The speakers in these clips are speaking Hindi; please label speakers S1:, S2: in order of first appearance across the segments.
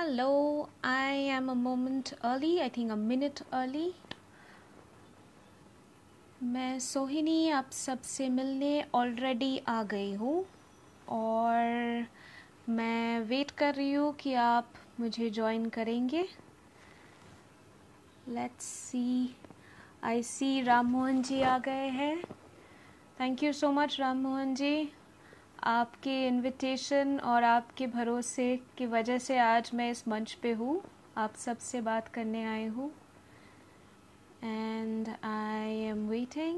S1: Hello, I am a moment early, I think a minute early. मैं सोहिनी आप सबसे मिलने ऑलरेडी आ गई हूँ और मैं वेट कर रही हूँ कि आप मुझे ज्वाइन करेंगे. Let's see. I see Ram Mohan ji आ गए हैं. Thank you so much Ram Mohan ji. आपके इनविटेशन और आपके भरोसे की वजह से आज मैं इस मंच पे हूँ. आप सबसे बात करने आई हूँ. And I am waiting.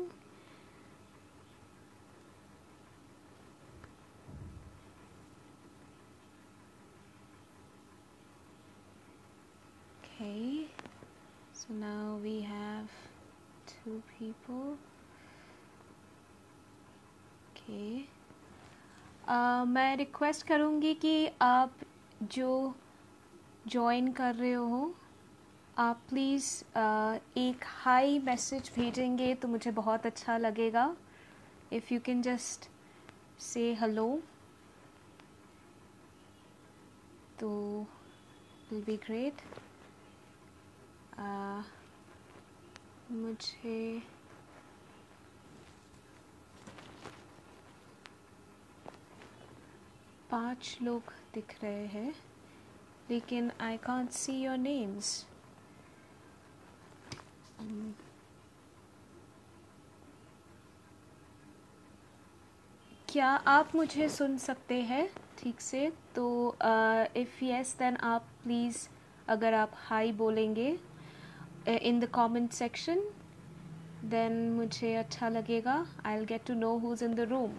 S1: Okay, so now we have 2 people. Okay. मैं रिक्वेस्ट करूँगी कि आप जो ज्वाइन कर रहे हो आप प्लीज़ एक हाई मैसेज भेजेंगे तो मुझे बहुत अच्छा लगेगा. If you can just say hello तो विल बी ग्रेट. मुझे पाँच लोग दिख रहे हैं लेकिन I can't see your names. क्या आप मुझे सुन सकते हैं ठीक से? तो इफ़ यस देन आप प्लीज़ अगर आप हाई बोलेंगे in the comment section then मुझे अच्छा लगेगा. I will get to know who is in the room.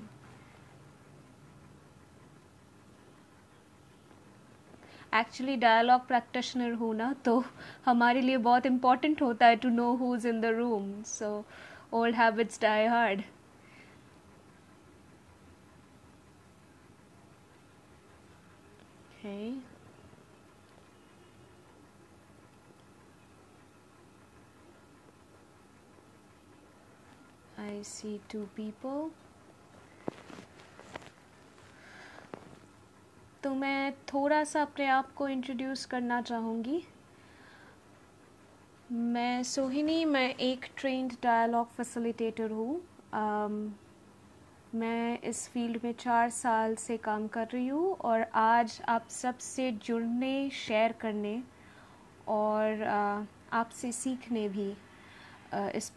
S1: Actually dialogue practitioner हूँ ना तो हमारे लिए बहुत इम्पॉर्टेंट होता है to know who is in the room. So old habits die hard. Okay. I see 2 people. तो मैं थोड़ा सा अपने आप को इंट्रोड्यूस करना चाहूँगी. मैं सोहिनी, मैं एक ट्रेंड डायलॉग फैसिलिटेटर हूँ. मैं इस फील्ड में 4 साल से काम कर रही हूँ और आज आप सबसे जुड़ने, शेयर करने और आपसे सीखने भी इस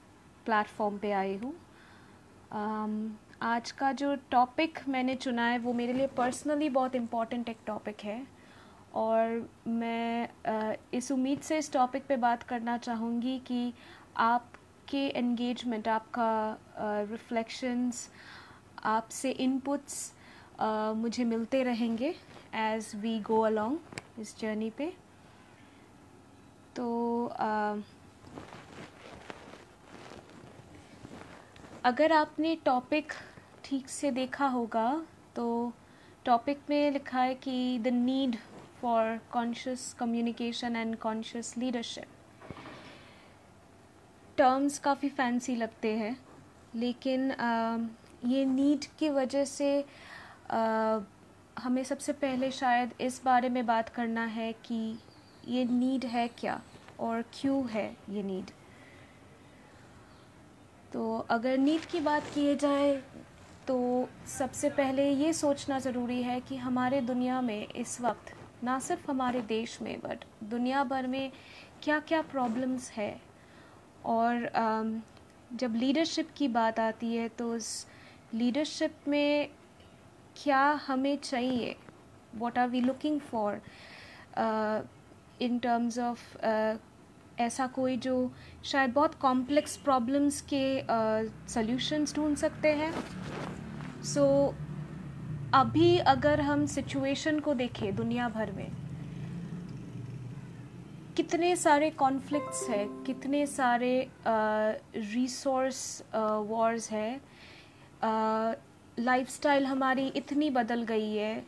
S1: प्लेटफॉर्म पे आई हूँ. आज का जो टॉपिक मैंने चुना है वो मेरे लिए पर्सनली बहुत इम्पॉर्टेंट एक टॉपिक है और मैं इस उम्मीद से इस टॉपिक पे बात करना चाहूँगी कि आपके एंगेजमेंट, आपका रिफ्लेक्शंस, आपसे इनपुट्स मुझे मिलते रहेंगे एज वी गो अलोंग इस जर्नी पे. तो अगर आपने टॉपिक ठीक से देखा होगा तो टॉपिक में लिखा है कि the need for conscious communication and conscious leadership. Terms काफ़ी फैंसी लगते हैं लेकिन ये नीड की वजह से हमें सबसे पहले शायद इस बारे में बात करना है कि ये नीड है क्या और क्यों है ये नीड. तो अगर नीड की बात की जाए तो सबसे पहले ये सोचना ज़रूरी है कि हमारे दुनिया में इस वक्त, ना सिर्फ हमारे देश में बट दुनिया भर में क्या क्या प्रॉब्लम्स है. और जब लीडरशिप की बात आती है तो उस लीडरशिप में क्या हमें चाहिए, what are we looking for in terms of ऐसा कोई जो शायद बहुत कॉम्प्लेक्स प्रॉब्लम्स के सॉल्यूशंस ढूंढ सकते हैं. सो अभी अगर हम सिचुएशन को देखें दुनिया भर में कितने सारे कॉन्फ्लिक्ट्स है, कितने सारे रिसोर्स वॉर्स है, लाइफस्टाइल हमारी इतनी बदल गई है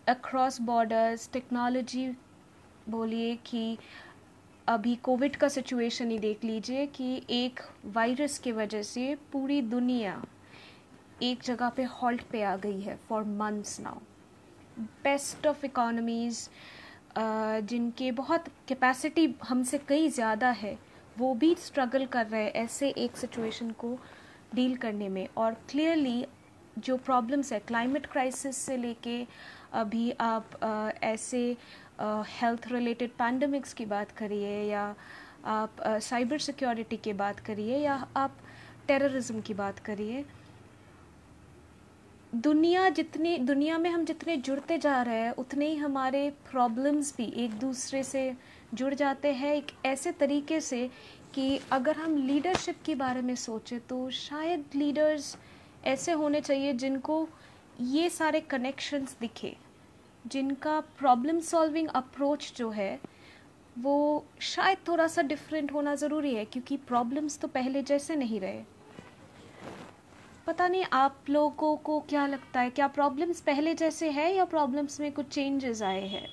S1: अक्रॉस बॉर्डर्स. टेक्नोलॉजी बोलिए कि अभी कोविड का सिचुएशन ही देख लीजिए कि एक वायरस की वजह से पूरी दुनिया एक जगह पे हॉल्ट पे आ गई है for months now. Best of economies जिनके बहुत कैपेसिटी हमसे कई ज़्यादा है, वो भी स्ट्रगल कर रहे हैं ऐसे एक सिचुएशन को डील करने में। और क्लियरली जो प्रॉब्लम्स है क्लाइमेट क्राइसिस से लेके अभी आप ऐसे हेल्थ रिलेटेड पैंडमिक्स की बात करिए, या आप साइबर सिक्योरिटी की बात करिए, या आप टेररिज्म की बात करिए, दुनिया में हम जितने जुड़ते जा रहे हैं उतने ही हमारे प्रॉब्लम्स भी एक दूसरे से जुड़ जाते हैं, एक ऐसे तरीके से कि अगर हम लीडरशिप के बारे में सोचें तो शायद लीडर्स ऐसे होने चाहिए जिनको ये सारे कनेक्शंस दिखे, जिनका प्रॉब्लम सॉल्विंग अप्रोच जो है वो शायद थोड़ा सा डिफरेंट होना ज़रूरी है, क्योंकि प्रॉब्लम्स तो पहले जैसे नहीं रहे। पता नहीं आप लोगों को क्या लगता है, क्या प्रॉब्लम्स पहले जैसे है या प्रॉब्लम्स में कुछ चेंजेस आए हैं?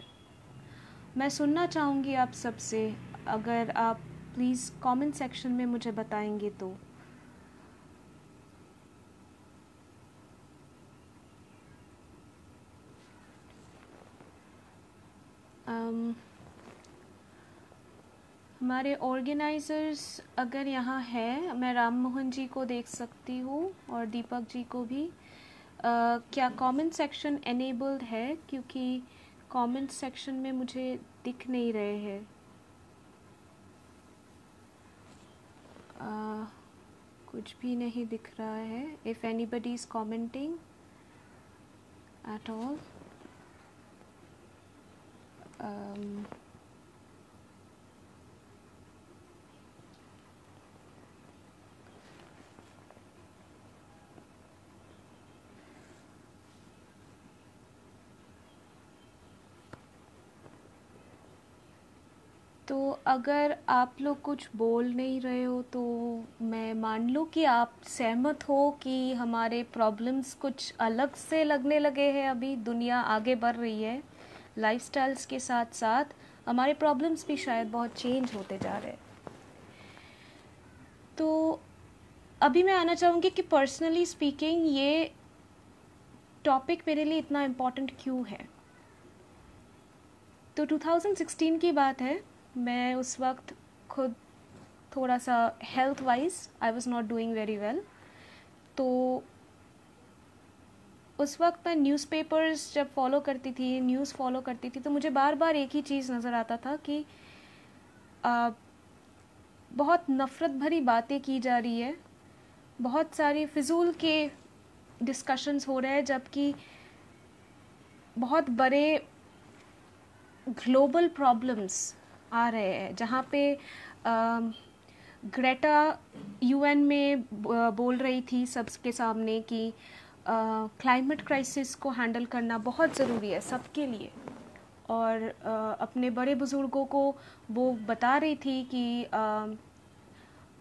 S1: मैं सुनना चाहूँगी आप सबसे, अगर आप प्लीज़ कमेंट सेक्शन में मुझे बताएंगे तो। हमारे ऑर्गेनाइज़र्स अगर यहाँ है, मैं राम मोहन जी को देख सकती हूँ और दीपक जी को भी। क्या कमेंट सेक्शन एनेबल्ड है? क्योंकि कमेंट सेक्शन में मुझे दिख नहीं रहे हैं। कुछ भी नहीं दिख रहा है। If anybody is commenting at all. तो अगर आप लोग कुछ बोल नहीं रहे हो तो मैं मान लूँ कि आप सहमत हो कि हमारे प्रॉब्लम्स कुछ अलग से लगने लगे हैं। अभी दुनिया आगे बढ़ रही है, लाइफस्टाइल्स के साथ साथ हमारे प्रॉब्लम्स भी शायद बहुत चेंज होते जा रहे हैं। तो अभी मैं आना चाहूँगी कि पर्सनली स्पीकिंग ये टॉपिक मेरे लिए इतना इम्पोर्टेंट क्यों है। तो 2016 की बात है, मैं उस वक्त खुद थोड़ा सा health wise I was not doing very well. तो उस वक्त मैं न्यूज़पेपर्स जब फॉलो करती थी, न्यूज़ फॉलो करती थी, तो मुझे बार बार एक ही चीज़ नज़र आता था कि बहुत नफ़रत भरी बातें की जा रही है, बहुत सारी फिजूल के डिस्कशंस हो रहे हैं, जबकि बहुत बड़े ग्लोबल प्रॉब्लम्स आ रहे हैं, जहाँ पे ग्रेटा यूएन में बोल रही थी सबके सामने कि क्लाइमेट क्राइसिस को हैंडल करना बहुत ज़रूरी है सबके लिए, और अपने बड़े बुज़ुर्गों को वो बता रही थी कि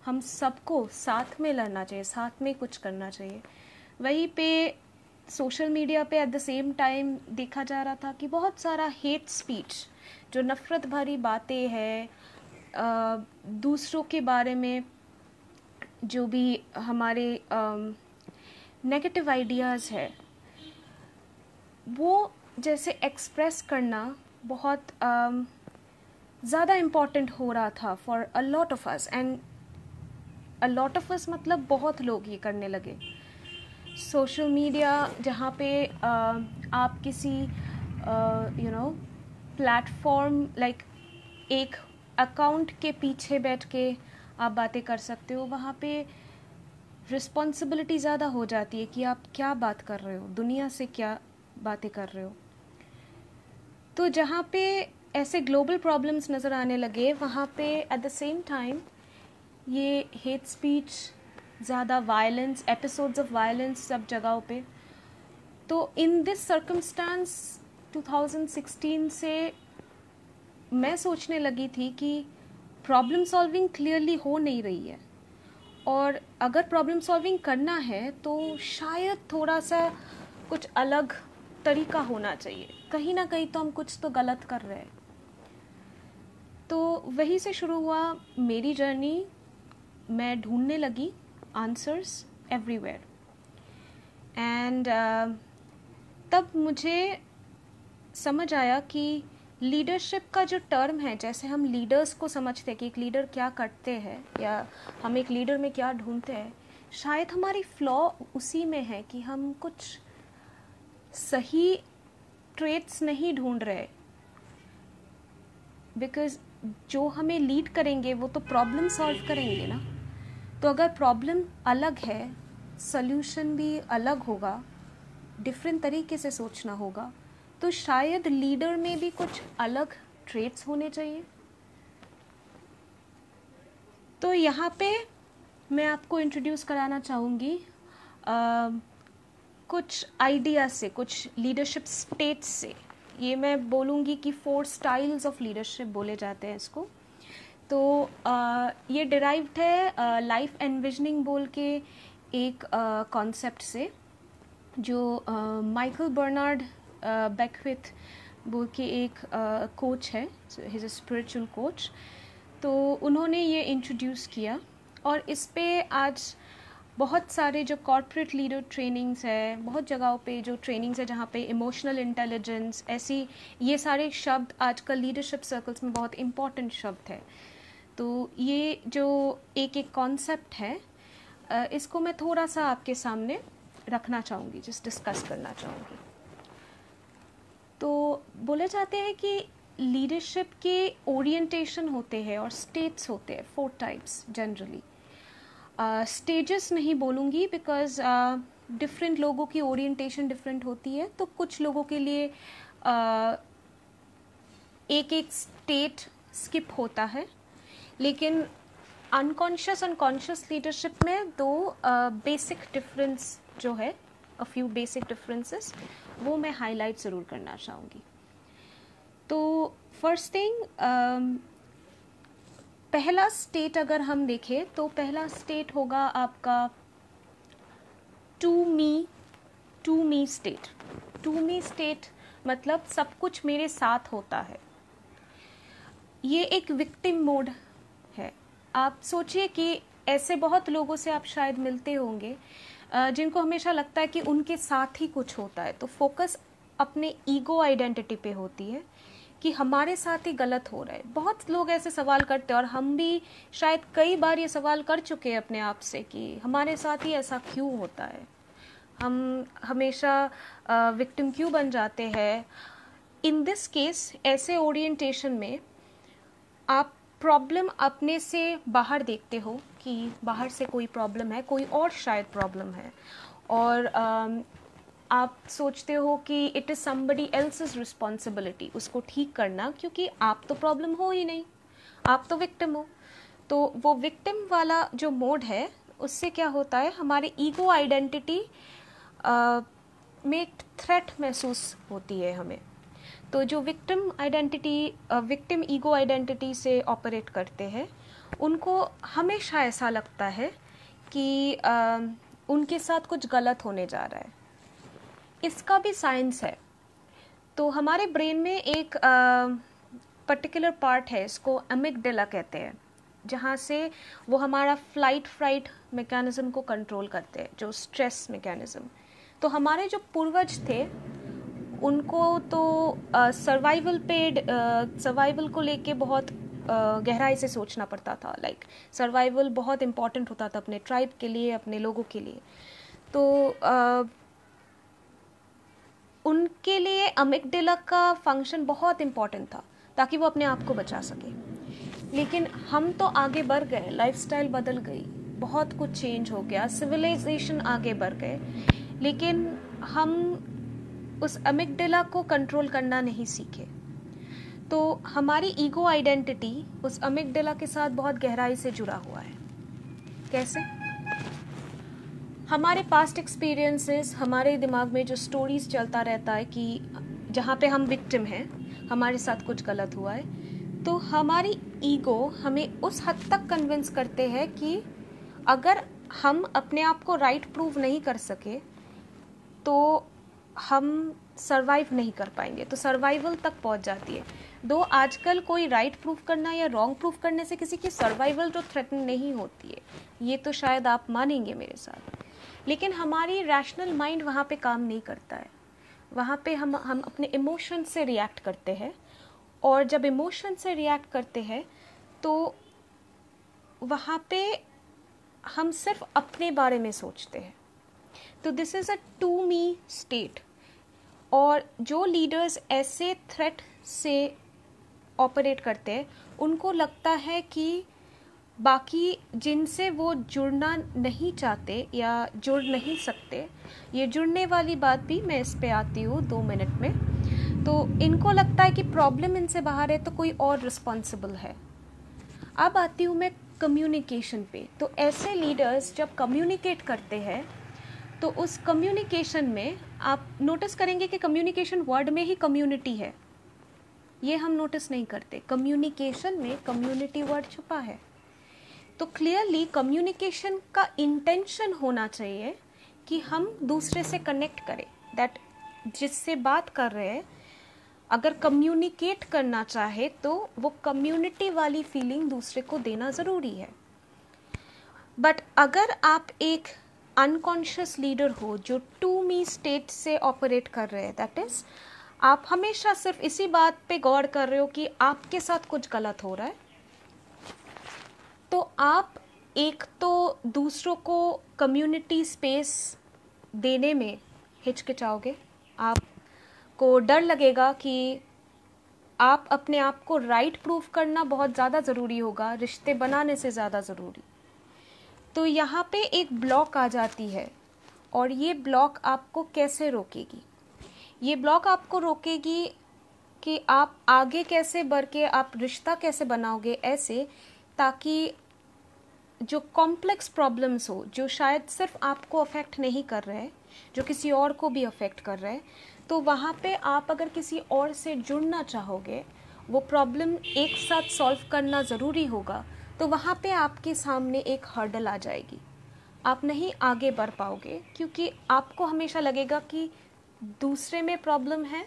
S1: हम सबको साथ में लड़ना चाहिए, साथ में कुछ करना चाहिए। वहीं पे सोशल मीडिया पे एट द सेम टाइम देखा जा रहा था कि बहुत सारा हेट स्पीच, जो नफ़रत भरी बातें हैं, दूसरों के बारे में जो भी हमारे नेगेटिव आइडियाज़ है, वो जैसे एक्सप्रेस करना बहुत ज़्यादा इम्पॉर्टेंट हो रहा था for a lot of us. And a lot of us मतलब बहुत लोग ये करने लगे। सोशल मीडिया जहाँ पे आप किसी प्लेटफॉर्म लाइक एक अकाउंट के पीछे बैठ के आप बातें कर सकते हो, वहाँ पे रिस्पॉन्सिबिलिटी ज़्यादा हो जाती है कि आप क्या बात कर रहे हो, दुनिया से क्या बातें कर रहे हो। तो जहाँ पे ऐसे ग्लोबल प्रॉब्लम्स नज़र आने लगे, वहाँ पे एट द सेम टाइम ये हेट स्पीच, ज़्यादा वायलेंस, एपिसोड्स ऑफ वायलेंस सब जगहों पे। तो इन दिस सर्कमस्टांस 2016 से मैं सोचने लगी थी कि प्रॉब्लम सॉल्विंग क्लियरली हो नहीं रही है, और अगर प्रॉब्लम सॉल्विंग करना है तो शायद थोड़ा सा कुछ अलग तरीका होना चाहिए। कहीं ना कहीं तो हम कुछ तो गलत कर रहे हैं। तो वहीं से शुरू हुआ मेरी जर्नी। मैं ढूंढने लगी आंसर्स एवरीवेयर, एंड तब मुझे समझ आया कि लीडरशिप का जो टर्म है, जैसे हम लीडर्स को समझते हैं कि एक लीडर क्या करते हैं या हम एक लीडर में क्या ढूंढते हैं, शायद हमारी फ्लॉ उसी में है कि हम कुछ सही ट्रेट्स नहीं ढूंढ रहे। बिकॉज जो हमें लीड करेंगे वो तो प्रॉब्लम सॉल्व करेंगे ना। तो अगर प्रॉब्लम अलग है, सल्यूशन भी अलग होगा, डिफरेंट तरीके से सोचना होगा, तो शायद लीडर में भी कुछ अलग ट्रेट्स होने चाहिए। तो यहाँ पे मैं आपको इंट्रोड्यूस कराना चाहूँगी कुछ आइडिया से, कुछ लीडरशिप स्टेट्स से। ये मैं बोलूँगी कि 4 स्टाइल्स ऑफ लीडरशिप बोले जाते हैं इसको। तो ये डिराइव्ड है लाइफ एनविजनिंग बोल के एक कॉन्सेप्ट से, जो माइकल बर्नार्ड बेकविथ बोल के एक कोच है, he is a spiritual coach. तो उन्होंने ये इंट्रोड्यूस किया और इस पे आज बहुत सारे जो कॉर्पोरेट लीडर ट्रेनिंग्स है, बहुत जगहों पे जो ट्रेनिंग्स है जहाँ पे इमोशनल इंटेलिजेंस, ऐसी ये सारे शब्द आजकल लीडरशिप सर्कल्स में बहुत इम्पॉर्टेंट शब्द है। तो ये जो एक एक कॉन्सेप्ट है, इसको मैं थोड़ा सा आपके सामने रखना चाहूँगी, जस्ट डिस्कस करना चाहूँगी। तो बोले जाते हैं कि लीडरशिप के ओरिएंटेशन होते हैं और स्टेट्स होते हैं, 4 टाइप्स जनरली। स्टेजेस नहीं बोलूँगी बिकॉज डिफरेंट लोगों की ओरिएंटेशन डिफरेंट होती है। तो कुछ लोगों के लिए एक एक स्टेट स्किप होता है, लेकिन अनकॉन्शियस और कॉन्शियस लीडरशिप में 2 बेसिक डिफरेंस जो है, अ फ्यू बेसिक डिफरेंसेस, वो मैं हाईलाइट ज़रूर करना चाहूँगी। तो फर्स्ट थिंग, पहला स्टेट अगर हम देखें तो पहला स्टेट होगा आपका to me state. To me state मतलब सब कुछ मेरे साथ होता है। ये एक विक्टिम मोड है। आप सोचिए कि ऐसे बहुत लोगों से आप शायद मिलते होंगे जिनको हमेशा लगता है कि उनके साथ ही कुछ होता है। तो फोकस अपने ईगो आइडेंटिटी पे होती है कि हमारे साथ ही गलत हो रहा है। बहुत लोग ऐसे सवाल करते हैं और हम भी शायद कई बार ये सवाल कर चुके हैं अपने आप से कि हमारे साथ ही ऐसा क्यों होता है, हम हमेशा विक्टिम क्यों बन जाते हैं। इन दिस केस, ऐसे ओरिएंटेशन में आप प्रॉब्लम अपने से बाहर देखते हो कि बाहर से कोई प्रॉब्लम है, कोई और शायद प्रॉब्लम है, और आप सोचते हो कि it is somebody else's responsibility उसको ठीक करना, क्योंकि आप तो प्रॉब्लम हो ही नहीं, आप तो विक्टिम हो। तो वो विक्टिम वाला जो मोड है, उससे क्या होता है, हमारे ईगो आइडेंटिटी में एक थ्रेट महसूस होती है हमें। तो जो विक्टिम ईगो आइडेंटिटी से ऑपरेट करते हैं, उनको हमेशा ऐसा लगता है कि उनके साथ कुछ गलत होने जा रहा है। इसका भी साइंस है। तो हमारे ब्रेन में एक पर्टिकुलर पार्ट है, इसको अमिगडाला कहते हैं, जहाँ से वो हमारा फ्लाइट फ्राइट मैकेनिज्म को कंट्रोल करते हैं, जो स्ट्रेस मैकेनिज्म। तो हमारे जो पूर्वज थे उनको तो सर्वाइवल को लेके बहुत गहराई से सोचना पड़ता था। लाइक सर्वाइवल बहुत इम्पॉर्टेंट होता था अपने ट्राइब के लिए, अपने लोगों के लिए। तो उनके लिए अमिगडाला का फंक्शन बहुत इम्पॉर्टेंट था ताकि वो अपने आप को बचा सके। लेकिन हम तो आगे बढ़ गए, लाइफस्टाइल बदल गई, बहुत कुछ चेंज हो गया, सिविलाइजेशन आगे बढ़ गए, लेकिन हम उस अमिगडाला को कंट्रोल करना नहीं सीखे। तो हमारी ईगो आइडेंटिटी उस अमिगडाला के साथ बहुत गहराई से जुड़ा हुआ है। कैसे? हमारे पास्ट एक्सपीरियंसेस, हमारे दिमाग में जो स्टोरीज चलता रहता है कि जहाँ पे हम विक्टिम हैं, हमारे साथ कुछ गलत हुआ है, तो हमारी ईगो हमें उस हद तक कन्विंस करते हैं कि अगर हम अपने आप को राइट प्रूव नहीं कर सके तो हम सरवाइव नहीं कर पाएंगे। तो सर्वाइवल तक पहुंच जाती है। दो आजकल कोई राइट प्रूव करना या रॉन्ग प्रूव करने से किसी की सर्वाइवल तो थ्रेटन नहीं होती है, ये तो शायद आप मानेंगे मेरे साथ। लेकिन हमारी रैशनल माइंड वहाँ पे काम नहीं करता है। वहाँ पे हम अपने इमोशन से रिएक्ट करते हैं और जब इमोशन से रिएक्ट करते हैं तो वहाँ पे हम सिर्फ अपने बारे में सोचते हैं। तो this is a to me state. और जो लीडर्स ऐसे थ्रेट से ऑपरेट करते हैं उनको लगता है कि बाकी जिनसे वो जुड़ना नहीं चाहते या जुड़ नहीं सकते, ये जुड़ने वाली बात भी मैं इस पे आती हूँ 2 मिनट में, तो इनको लगता है कि प्रॉब्लम इनसे बाहर है तो कोई और रिस्पॉन्सिबल है। अब आती हूँ मैं कम्युनिकेशन पे। तो ऐसे लीडर्स जब कम्युनिकेट करते हैं तो उस कम्युनिकेशन में आप नोटिस करेंगे कि कम्युनिकेशन वर्ड में ही कम्युनिटी है, ये हम नोटिस नहीं करते। कम्युनिकेशन में कम्युनिटी वर्ड छुपा है। तो क्लियरली कम्युनिकेशन का इंटेंशन होना चाहिए कि हम दूसरे से कनेक्ट करें, दैट जिससे बात कर रहे हैं अगर कम्युनिकेट करना चाहे तो वो कम्युनिटी वाली फीलिंग दूसरे को देना ज़रूरी है। बट अगर आप एक अनकॉन्शियस लीडर हो जो टू मी स्टेट से ऑपरेट कर रहे हैं, दैट इज़ आप हमेशा सिर्फ इसी बात पे गौर कर रहे हो कि आपके साथ कुछ गलत हो रहा है, तो आप एक तो दूसरों को कम्युनिटी स्पेस देने में हिचकिचाओगे, आपको डर लगेगा कि आप अपने आप को राइट प्रूफ करना बहुत ज़्यादा ज़रूरी होगा रिश्ते बनाने से ज़्यादा ज़रूरी। तो यहाँ पे एक ब्लॉक आ जाती है और ये ब्लॉक आपको कैसे रोकेगी? ये ब्लॉक आपको रोकेगी कि आप आगे कैसे बढ़ के आप रिश्ता कैसे बनाओगे ऐसे, ताकि जो कॉम्प्लेक्स प्रॉब्लम्स हो जो शायद सिर्फ आपको अफेक्ट नहीं कर रहे हैं, जो किसी और को भी अफेक्ट कर रहे हैं, तो वहाँ पे आप अगर किसी और से जुड़ना चाहोगे, वो प्रॉब्लम एक साथ सॉल्व करना ज़रूरी होगा, तो वहाँ पे आपके सामने एक हर्डल आ जाएगी। आप नहीं आगे बढ़ पाओगे क्योंकि आपको हमेशा लगेगा कि दूसरे में प्रॉब्लम है,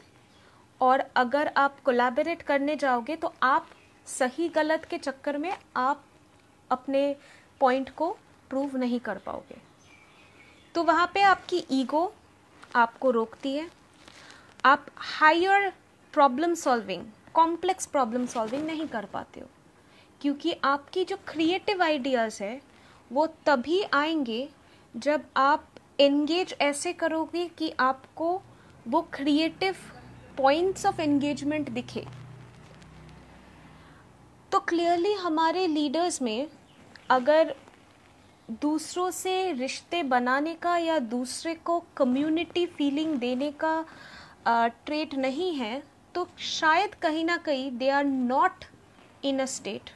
S1: और अगर आप कोलैबोरेट करने जाओगे तो आप सही गलत के चक्कर में आप अपने पॉइंट को प्रूव नहीं कर पाओगे। तो वहाँ पे आपकी ईगो आपको रोकती है। आप higher problem solving, complex problem solving नहीं कर पाते हो, क्योंकि आपकी जो क्रिएटिव आइडियाज़ है वो तभी आएंगे जब आप एंगेज ऐसे करोगे कि आपको वो क्रिएटिव पॉइंट्स ऑफ एंगेजमेंट दिखे। तो क्लियरली हमारे लीडर्स में अगर दूसरों से रिश्ते बनाने का या दूसरे को कम्युनिटी फीलिंग देने का ट्रेट नहीं है, तो शायद कहीं ना कहीं they are not in a state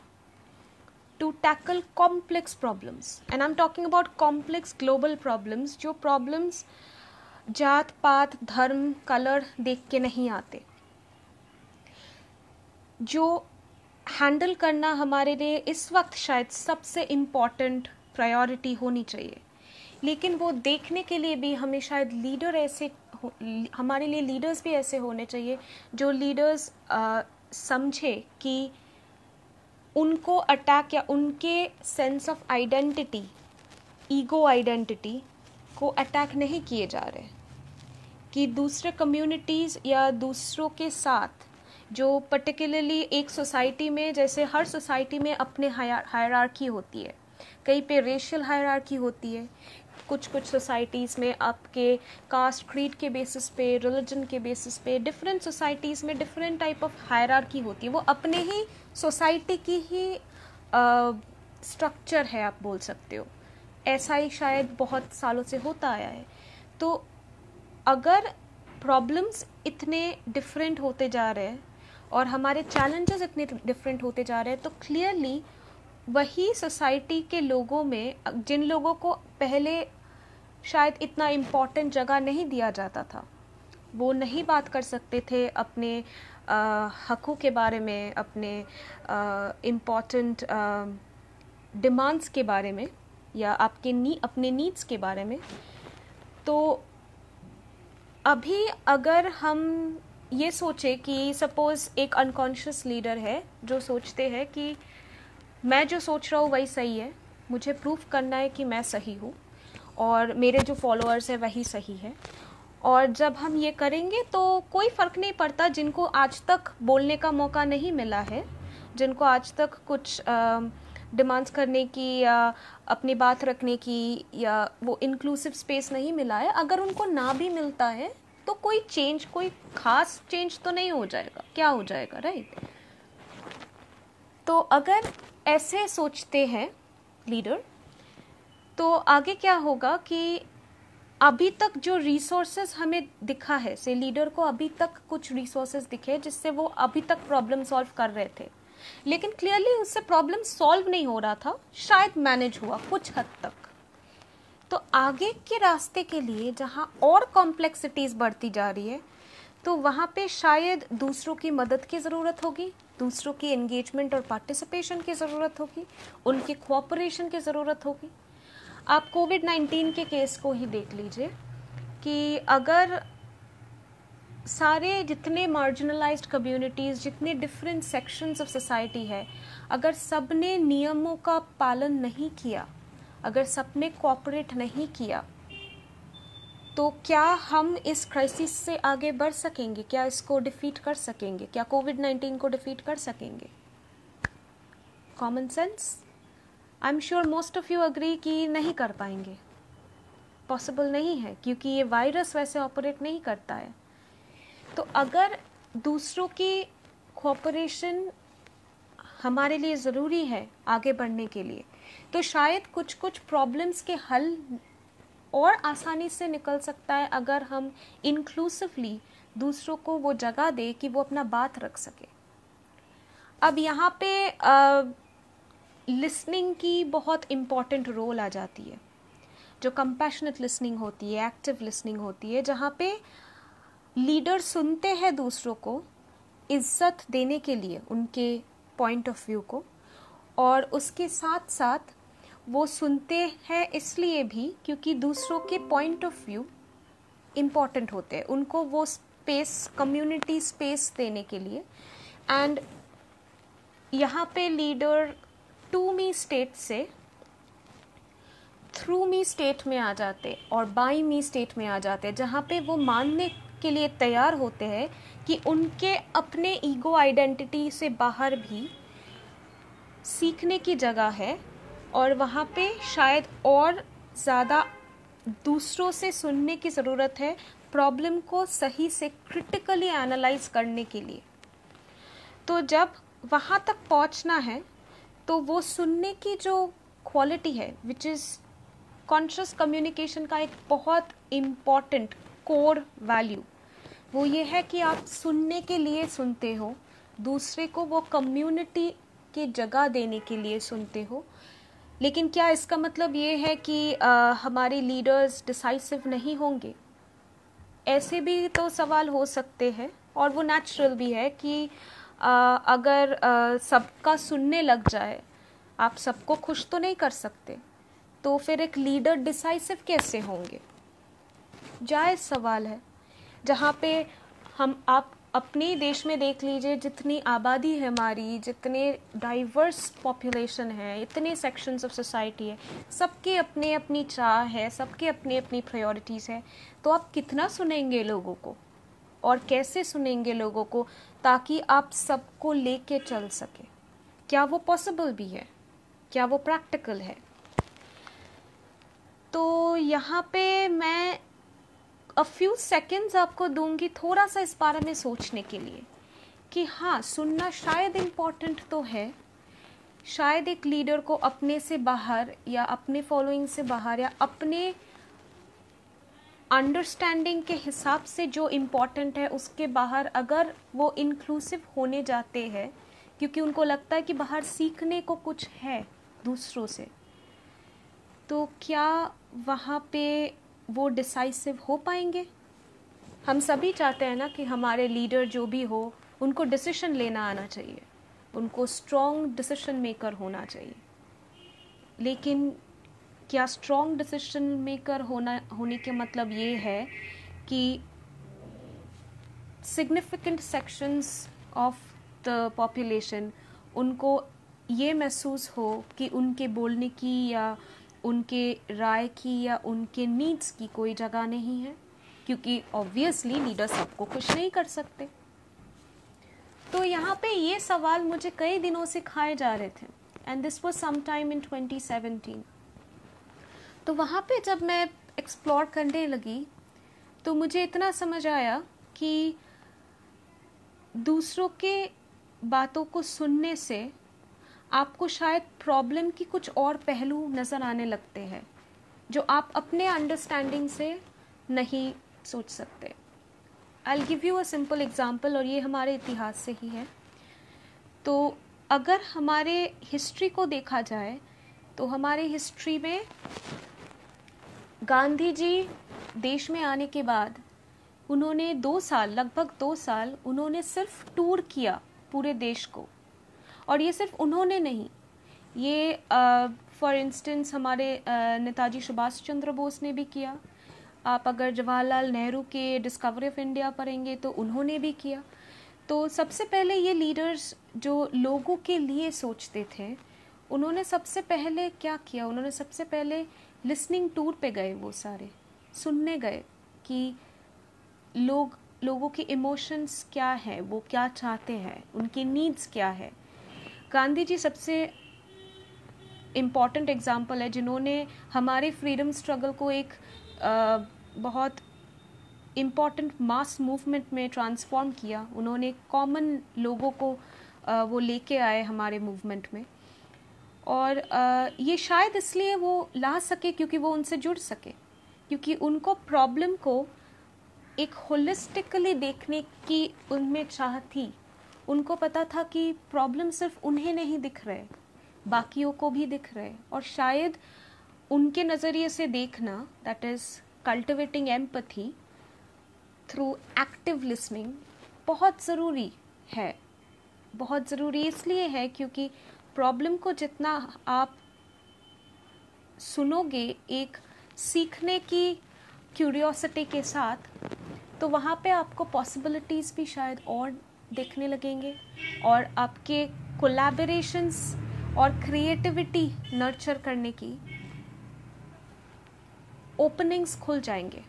S1: to tackle complex problems, and I'm talking about complex global problems, जो problems जात पात धर्म कलर देख के नहीं आते, जो हैंडल करना हमारे लिए इस वक्त शायद सबसे इम्पॉर्टेंट प्रायोरिटी होनी चाहिए। लेकिन वो देखने के लिए भी हमें शायद लीडर ऐसे हमारे लिए लीडर्स भी ऐसे होने चाहिए जो लीडर्स समझे कि उनको अटैक या उनके sense of identity, ego identity को अटैक नहीं किए जा रहे, कि दूसरे कम्युनिटीज़ या दूसरों के साथ जो पर्टिकुलरली एक सोसाइटी में, जैसे हर सोसाइटी में अपने हायरार्की होती है, कहीं पे रेशियल हायरार्की होती है, कुछ सोसाइटीज़ में आपके कास्ट क्रीड के बेसिस पे, रिलीजन के बेसिस पे, डिफरेंट सोसाइटीज़ में डिफरेंट टाइप ऑफ हायरार्की होती है। वो अपने ही सोसाइटी की ही स्ट्रक्चर है, आप बोल सकते हो। ऐसा ही शायद बहुत सालों से होता आया है। तो अगर प्रॉब्लम्स इतने डिफरेंट होते जा रहे हैं और हमारे चैलेंजेस इतने डिफरेंट होते जा रहे हैं, तो क्लियरली वही सोसाइटी के लोगों में, जिन लोगों को पहले शायद इतना इम्पोर्टेंट जगह नहीं दिया जाता था, वो नहीं बात कर सकते थे अपने हकों के बारे में, अपने इम्पोर्टेंट डिमांड्स के बारे में, या अपने नीड्स के बारे में। तो अभी अगर हम ये सोचे कि सपोज़ एक अनकॉन्शियस लीडर है जो सोचते हैं कि मैं जो सोच रहा हूँ वही सही है, मुझे प्रूफ करना है कि मैं सही हूँ और मेरे जो फॉलोअर्स हैं वही सही है, और जब हम ये करेंगे तो कोई फ़र्क नहीं पड़ता जिनको आज तक बोलने का मौका नहीं मिला है, जिनको आज तक कुछ डिमांड्स करने की या अपनी बात रखने की या वो इंक्लूसिव स्पेस नहीं मिला है, अगर उनको ना भी मिलता है तो कोई चेंज, कोई खास चेंज तो नहीं हो जाएगा, क्या हो जाएगा, राइट? तो अगर ऐसे सोचते हैं लीडर, तो आगे क्या होगा कि अभी तक जो रिसोर्सेज हमें दिखा है, से लीडर को अभी तक कुछ रिसोर्सेज दिखे जिससे वो अभी तक प्रॉब्लम सॉल्व कर रहे थे, लेकिन क्लियरली उससे प्रॉब्लम सॉल्व नहीं हो रहा था, शायद मैनेज हुआ कुछ हद तक। तो आगे के रास्ते के लिए जहाँ और कॉम्प्लेक्सिटीज बढ़ती जा रही है, तो वहाँ पे शायद दूसरों की मदद की ज़रूरत होगी, दूसरों की एंगेजमेंट और पार्टिसिपेशन की ज़रूरत होगी, उनके कोऑपरेशन की ज़रूरत होगी। आप कोविड-19 के केस को ही देख लीजिए कि अगर सारे जितने मार्जिनलाइज्ड कम्युनिटीज़, जितने डिफरेंट सेक्शंस ऑफ सोसाइटी है, अगर सब ने नियमों का पालन नहीं किया, अगर सब ने कोऑपरेट नहीं किया, तो क्या हम इस क्राइसिस से आगे बढ़ सकेंगे? क्या इसको डिफीट कर सकेंगे? क्या कोविड-19 को डिफीट कर सकेंगे? Common sense, I am sure most of you agree कि नहीं कर पाएंगे, पॉसिबल नहीं है, क्योंकि ये वायरस वैसे ऑपरेट नहीं करता है। तो अगर दूसरों की कोऑपरेशन हमारे लिए ज़रूरी है आगे बढ़ने के लिए, तो शायद कुछ कुछ प्रॉब्लम्स के हल और आसानी से निकल सकता है अगर हम इंक्लूसिवली दूसरों को वो जगह दे कि वो अपना बात रख सके। अब यहाँ पे लिसनिंग की बहुत इम्पॉर्टेंट रोल आ जाती है, जो कंपैशनेट लिसनिंग होती है, एक्टिव लिसनिंग होती है, जहाँ पे लीडर सुनते हैं दूसरों को इज्जत देने के लिए उनके पॉइंट ऑफ व्यू को, और उसके साथ साथ वो सुनते हैं इसलिए भी क्योंकि दूसरों के पॉइंट ऑफ व्यू इम्पॉर्टेंट होते हैं, उनको वो स्पेस, कम्युनिटी स्पेस देने के लिए। एंड यहाँ पे लीडर टू मी स्टेट से थ्रू मी स्टेट में आ जाते और बाई मी स्टेट में आ जाते, जहाँ पे वो मानने के लिए तैयार होते हैं कि उनके अपने ईगो आइडेंटिटी से बाहर भी सीखने की जगह है, और वहाँ पे शायद और ज़्यादा दूसरों से सुनने की ज़रूरत है प्रॉब्लम को सही से क्रिटिकली एनालाइज करने के लिए। तो जब वहाँ तक पहुँचना है तो वो सुनने की जो क्वालिटी है, विच इज़ कॉन्शियस कम्युनिकेशन का एक बहुत इम्पॉर्टेंट कोर वैल्यू, वो ये है कि आप सुनने के लिए सुनते हो, दूसरे को वो कम्युनिटी की जगह देने के लिए सुनते हो। लेकिन क्या इसका मतलब ये है कि हमारे लीडर्स डिसाइसिव नहीं होंगे? ऐसे भी तो सवाल हो सकते हैं, और वो नेचुरल भी है कि अगर सबका सुनने लग जाए, आप सबको खुश तो नहीं कर सकते, तो फिर एक लीडर डिसाइसिव कैसे होंगे? जायज़ सवाल है, जहाँ पे आप अपने देश में देख लीजिए, जितनी आबादी है हमारी, जितने डाइवर्स पॉपुलेशन है, इतने सेक्शंस ऑफ सोसाइटी है, सबके अपने अपनी चाह है, सबके अपनी अपनी प्रायोरिटीज़ है, तो आप कितना सुनेंगे लोगों को और कैसे सुनेंगे लोगों को ताकि आप सबको लेके चल सके? क्या वो पॉसिबल भी है? क्या वो प्रैक्टिकल है? तो यहाँ पे मैं अ फ्यू सेकेंड्स आपको दूंगी थोड़ा सा इस बारे में सोचने के लिए कि हाँ, सुनना शायद इम्पॉर्टेंट तो है, शायद एक लीडर को अपने से बाहर या अपने फॉलोइंग से बाहर या अपने अंडरस्टैंडिंग के हिसाब से जो इम्पॉर्टेंट है उसके बाहर अगर वो इंक्लूसिव होने जाते हैं, क्योंकि उनको लगता है कि बाहर सीखने को कुछ है दूसरों से, तो क्या वहाँ पे वो डिसाइसिव हो पाएंगे? हम सभी चाहते हैं ना कि हमारे लीडर जो भी हो, उनको डिसीजन लेना आना चाहिए, उनको स्ट्रॉन्ग डिसीजन मेकर होना चाहिए। लेकिन क्या स्ट्रॉन्ग डिसीजन मेकर होने के मतलब ये है कि significant sections of the population उनको ये महसूस हो कि उनके बोलने की या उनके राय की या उनके नीड्स की कोई जगह नहीं है? क्योंकि ऑब्वियसली लीडर सबको खुश नहीं कर सकते। तो यहाँ पे ये सवाल मुझे कई दिनों से खाए जा रहे थे, and this was some time in 2017। तो वहाँ पे जब मैं एक्सप्लोर करने लगी तो मुझे इतना समझ आया कि दूसरों के बातों को सुनने से आपको शायद प्रॉब्लम की कुछ और पहलू नज़र आने लगते हैं जो आप अपने अंडरस्टैंडिंग से नहीं सोच सकते। I will give you a simple example, और ये हमारे इतिहास से ही है। तो अगर हमारे हिस्ट्री को देखा जाए तो हमारे हिस्ट्री में गांधी जी देश में आने के बाद उन्होंने 2 साल, लगभग 2 साल उन्होंने सिर्फ टूर किया पूरे देश को। और ये सिर्फ उन्होंने नहीं, ये फॉर इंस्टेंस हमारे नेताजी सुभाष चंद्र बोस ने भी किया। आप अगर जवाहरलाल नेहरू के डिस्कवरी ऑफ इंडिया पढ़ेंगे तो उन्होंने भी किया। तो सबसे पहले ये लीडर्स जो लोगों के लिए सोचते थे, उन्होंने सबसे पहले क्या किया? उन्होंने सबसे पहले लिसनिंग टूर पे गए, वो सारे सुनने गए कि लोगों के इमोशंस क्या है, वो क्या चाहते हैं, उनकी नीड्स क्या है। गांधी जी सबसे इम्पॉर्टेंट एग्जाम्पल है जिन्होंने हमारे फ्रीडम स्ट्रगल को एक बहुत इम्पॉर्टेंट मास मूवमेंट में ट्रांसफॉर्म किया। उन्होंने कॉमन लोगों को वो लेके आए हमारे मूवमेंट में, और ये शायद इसलिए वो ला सके क्योंकि वो उनसे जुड़ सके, क्योंकि उनको प्रॉब्लम को एक होलिस्टिकली देखने की उनमें चाह थी। उनको पता था कि प्रॉब्लम सिर्फ उन्हें नहीं दिख रहे, बाकियों को भी दिख रहे, और शायद उनके नज़रिए से देखना, that is cultivating empathy through active listening, बहुत ज़रूरी है। बहुत ज़रूरी इसलिए है क्योंकि प्रॉब्लम को जितना आप सुनोगे एक सीखने की क्यूरियोसिटी के साथ, तो वहाँ पे आपको पॉसिबिलिटीज़ भी शायद और देखने लगेंगे, और आपके कोलैबोरेशंस और क्रिएटिविटी नर्चर करने की ओपनिंग्स खुल जाएंगे।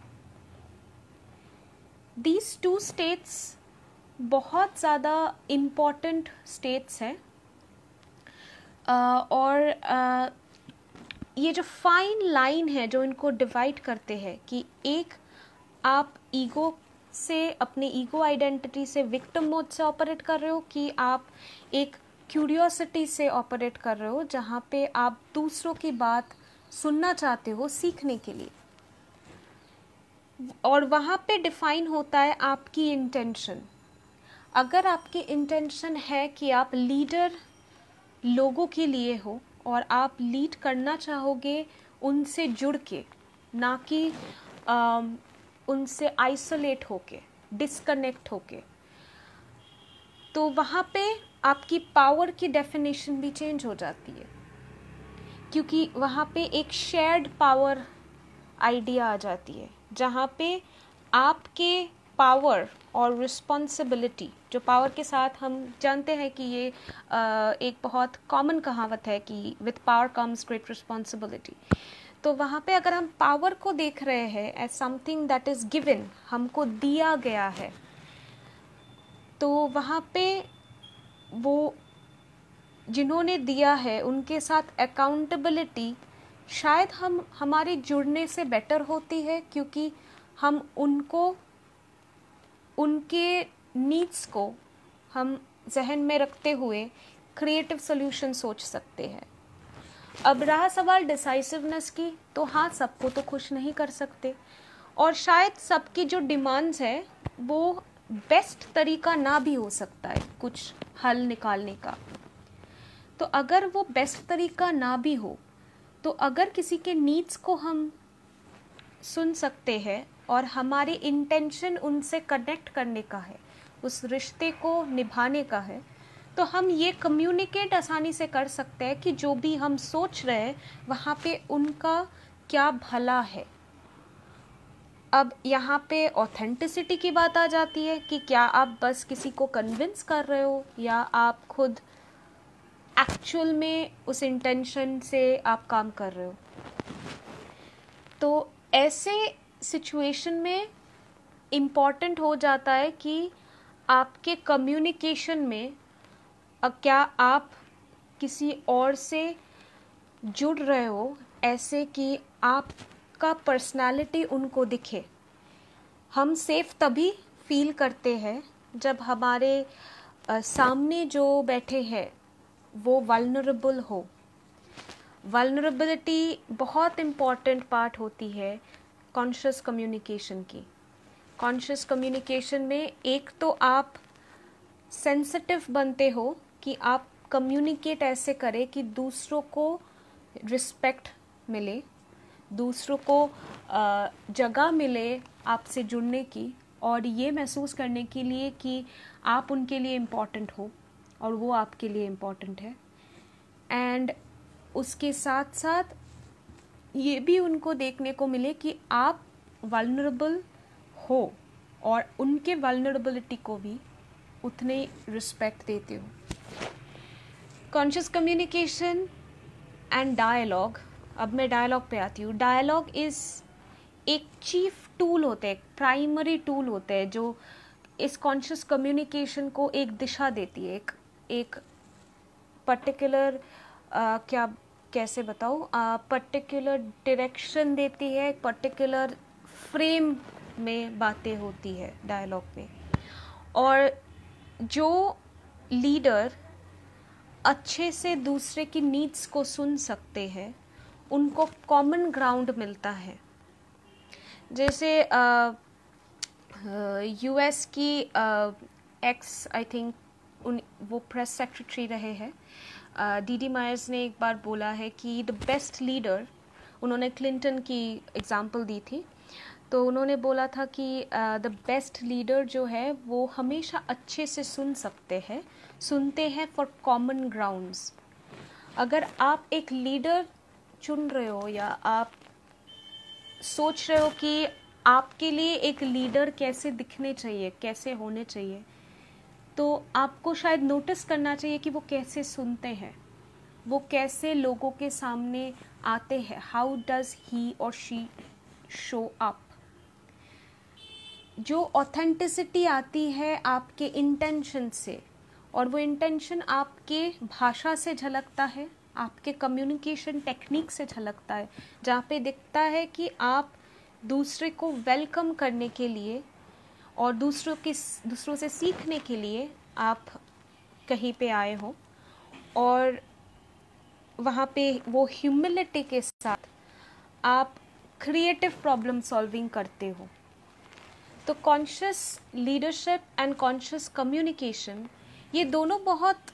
S1: दीज 2 स्टेट्स बहुत ज़्यादा इम्पॉर्टेंट स्टेट्स हैं, और ये जो फाइन लाइन है जो इनको डिवाइड करते हैं कि एक आप ईगो से, अपने ईगो आइडेंटिटी से विक्टिम मोड से ऑपरेट कर रहे हो, कि आप एक क्यूरियोसिटी से ऑपरेट कर रहे हो जहाँ पे आप दूसरों की बात सुनना चाहते हो सीखने के लिए। और वहाँ पे डिफाइन होता है आपकी इंटेंशन। अगर आपकी इंटेंशन है कि आप लीडर लोगों के लिए हो और आप लीड करना चाहोगे उनसे जुड़ के, ना कि उनसे आइसोलेट होके, डिस्कनेक्ट होके, तो वहाँ पे आपकी पावर की डेफिनेशन भी चेंज हो जाती है, क्योंकि वहाँ पे एक शेयर्ड पावर आइडिया आ जाती है जहाँ पे आपके पावर और रिस्पॉन्सिबिलिटी, जो पावर के साथ हम जानते हैं कि ये एक बहुत कॉमन कहावत है कि with power comes great responsibility. तो वहाँ पे अगर हम पावर को देख रहे हैं as something that is given, हमको दिया गया है, तो वहाँ पे वो जिन्होंने दिया है उनके साथ अकाउंटेबिलिटी शायद हमारे जुड़ने से बेटर होती है, क्योंकि हम उनको, उनके नीड्स को हम जहन में रखते हुए क्रिएटिव सॉल्यूशन सोच सकते हैं। अब रहा सवाल डिसाइसिवनेस की, तो हाँ, सबको तो खुश नहीं कर सकते, और शायद सबकी जो डिमांड्स है वो बेस्ट तरीका ना भी हो सकता है कुछ हल निकालने का। तो अगर वो बेस्ट तरीका ना भी हो, तो अगर किसी के नीड्स को हम सुन सकते हैं और हमारी इंटेंशन उनसे कनेक्ट करने का है, उस रिश्ते को निभाने का है, तो हम ये कम्युनिकेट आसानी से कर सकते हैं कि जो भी हम सोच रहे हैं वहाँ पे उनका क्या भला है। अब यहाँ पे ऑथेंटिसिटी की बात आ जाती है कि क्या आप बस किसी को कन्विंस कर रहे हो या आप खुद एक्चुअल में उस इंटेंशन से आप काम कर रहे हो। तो ऐसे सिचुएशन में इम्पॉर्टेंट हो जाता है कि आपके कम्युनिकेशन में क्या आप किसी और से जुड़ रहे हो ऐसे कि आपका पर्सनालिटी उनको दिखे। हम सेफ तभी फील करते हैं जब हमारे सामने जो बैठे हैं वो वल्नरेबल हो। वल्नरेबिलिटी बहुत इम्पॉर्टेंट पार्ट होती है कॉन्शियस कम्युनिकेशन की। कॉन्शियस कम्युनिकेशन में एक तो आप सेंसिटिव बनते हो कि आप कम्युनिकेट ऐसे करें कि दूसरों को रिस्पेक्ट मिले, दूसरों को जगह मिले आपसे जुड़ने की, और ये महसूस करने के लिए कि आप उनके लिए इम्पॉर्टेंट हो और वो आपके लिए इम्पॉर्टेंट है। एंड उसके साथ साथ ये भी उनको देखने को मिले कि आप वल्नरेबल हो और उनके वल्नरेबिलिटी को भी उतने रिस्पेक्ट देते हो। Conscious communication and dialogue. अब मैं डायलॉग पे आती हूँ। डायलॉग इज एक चीफ टूल होता है, एक प्राइमरी टूल होता है जो इस कॉन्शियस कम्युनिकेशन को एक दिशा देती है, एक पर्टिकुलर कैसे बताऊँ, पर्टिकुलर डायरेक्शन देती है, एक पर्टिकुलर फ्रेम में बातें होती है डायलॉग में। और जो लीडर अच्छे से दूसरे की नीड्स को सुन सकते हैं उनको कॉमन ग्राउंड मिलता है। जैसे यूएस की एक्स आई थिंक वो प्रेस सेक्रेटरी रहे हैं, डीडी मायर्स ने एक बार बोला है कि द बेस्ट लीडर, उन्होंने क्लिंटन की एग्जांपल दी थी, तो उन्होंने बोला था कि द बेस्ट लीडर जो है वो हमेशा अच्छे से सुनते हैं फॉर कॉमन ग्राउंड्स। अगर आप एक लीडर चुन रहे हो या आप सोच रहे हो कि आपके लिए एक लीडर कैसे दिखने चाहिए, कैसे होने चाहिए, तो आपको शायद नोटिस करना चाहिए कि वो कैसे सुनते हैं, वो कैसे लोगों के सामने आते हैं, हाउ डज ही और शी शो अप। जो ऑथेंटिसिटी आती है आपके इंटेंशन से, और वो इंटेंशन आपके भाषा से झलकता है, आपके कम्युनिकेशन टेक्निक से झलकता है, जहाँ पे दिखता है कि आप दूसरे को वेलकम करने के लिए और दूसरों से सीखने के लिए आप कहीं पे आए हो, और वहाँ पे वो ह्यूमिलिटी के साथ आप क्रिएटिव प्रॉब्लम सॉल्विंग करते हो। तो conscious leadership and conscious communication, ये दोनों बहुत